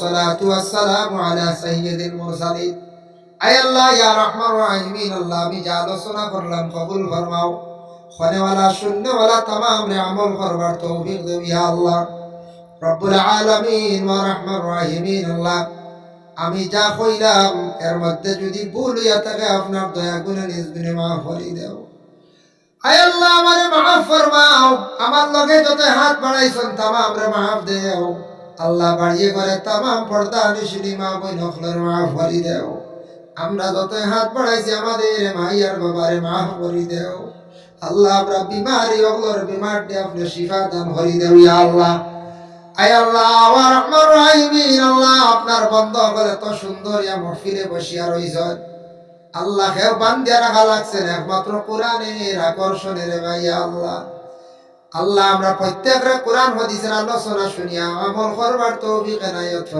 والصلاة والسلام على سيد المرسلين আয় আল্লাহ ইয়া রহমান রাহিমিন আল্লাহ আমি যা আলোচনা করলাম কবুল ফরমাও খানেওয়ালা শূন্যওয়ালা तमाम রে আমল করবার তৌফিক দাও ইয়া আল্লাহ রব্বুল আলামিন ওয়া রহমান রাহিমিন আল্লাহ আমি যা কইলাম এর মধ্যে যদি ভুল হইয়া থাকে আপনার দয়া গুণে নিজ গুণে মাফ করে দাও আয় আল্লাহ আমারে মাফ ফরমাও আমার লগে যত হাত বাড়াইছেন तमाम রে মাফ দেও আল্লাহ বাড়িয়ে করে तमाम পর্দা নিশিনি মা বই নখলের মাফ করে দাও আমরা যত হাত বাড়াইছি আমাদের মাইয়ার বাবারে মাফ করে দাও আল্লাহ আমরা বিমারি ওগুলোর বিমার দিয়ে আপনি শিফা দান করে দাও ইয়া আল্লাহ আয় আল্লাহ ওয়া রহমান রাহিমিন আল্লাহ আপনার বন্ধ করে তো সুন্দর ইয়া মহফিলে বসিয়া রইছেন আল্লাহ হেও বান্দিয়া রাখা লাগছেন একমাত্র কোরআনের আকর্ষণের ভাইয়া আল্লাহ আল্লাহ আমরা প্রত্যেকটা কোরআন হাদিসের আলোচনা শুনিয়া আমল করবার তৌফিক এনায়েত